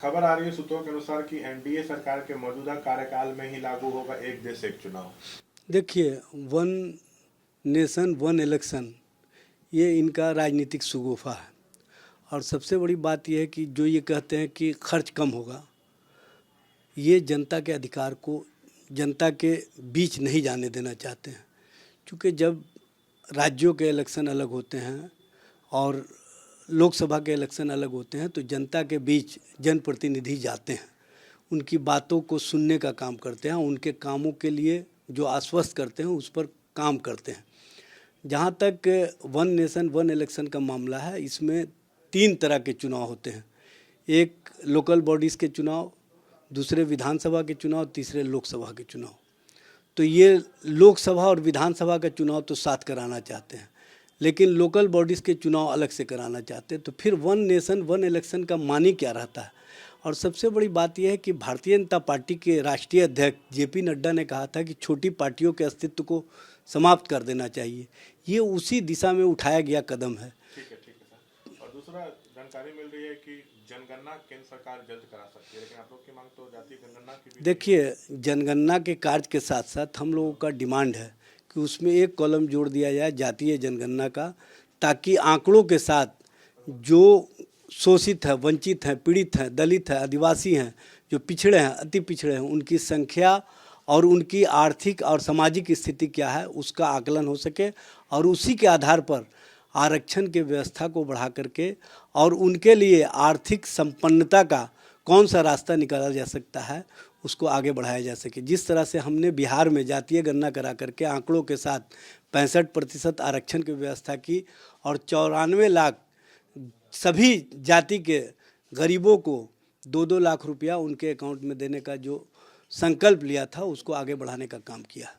खबर आ रही है सूत्रों के अनुसार कि एनडीए सरकार के मौजूदा कार्यकाल में ही लागू होगा एक देश एक चुनाव। देखिए, वन नेशन वन इलेक्शन ये इनका राजनीतिक शगुफा है। और सबसे बड़ी बात यह है कि जो ये कहते हैं कि खर्च कम होगा, ये जनता के अधिकार को जनता के बीच नहीं जाने देना चाहते हैं। क्योंकि जब राज्यों के इलेक्शन अलग होते हैं और लोकसभा के इलेक्शन अलग होते हैं तो जनता के बीच जनप्रतिनिधि जाते हैं, उनकी बातों को सुनने का काम करते हैं, उनके कामों के लिए जो आश्वस्त करते हैं उस पर काम करते हैं। जहाँ तक वन नेशन वन इलेक्शन का मामला है, इसमें 3 तरह के चुनाव होते हैं। एक लोकल बॉडीज़ के चुनाव, दूसरे विधानसभा के चुनाव, तीसरे लोकसभा के चुनाव। तो ये लोकसभा और विधानसभा का चुनाव तो साथ कराना चाहते हैं, लेकिन लोकल बॉडीज़ के चुनाव अलग से कराना चाहते हैं। तो फिर वन नेशन वन इलेक्शन का मानी क्या रहता है? और सबसे बड़ी बात यह है कि भारतीय जनता पार्टी के राष्ट्रीय अध्यक्ष जेपी नड्डा ने कहा था कि छोटी पार्टियों के अस्तित्व को समाप्त कर देना चाहिए। ये उसी दिशा में उठाया गया कदम है। ठीक है सर। और दूसरा जानकारी मिल रही है कि जनगणना केंद्र सरकार जल्द करा सकती है, लेकिन आप लोग की मांग तो जातीय जनगणना की भी। देखिए, जनगणना के कार्य के साथ साथ हम लोगों का डिमांड है कि उसमें एक कॉलम जोड़ दिया जाए जातीय जनगणना का, ताकि आंकड़ों के साथ जो शोषित है, वंचित हैं, पीड़ित हैं, दलित हैं, आदिवासी हैं, जो पिछड़े हैं, अति पिछड़े हैं, उनकी संख्या और उनकी आर्थिक और सामाजिक स्थिति क्या है उसका आकलन हो सके और उसी के आधार पर आरक्षण के व्यवस्था को बढ़ा करके और उनके लिए आर्थिक संपन्नता का कौन सा रास्ता निकाला जा सकता है उसको आगे बढ़ाया जा सके। जिस तरह से हमने बिहार में जातीय गणना करा करके आंकड़ों के साथ 65% आरक्षण की व्यवस्था की और 94 लाख सभी जाति के गरीबों को 2-2 लाख रुपया उनके अकाउंट में देने का जो संकल्प लिया था उसको आगे बढ़ाने का काम किया।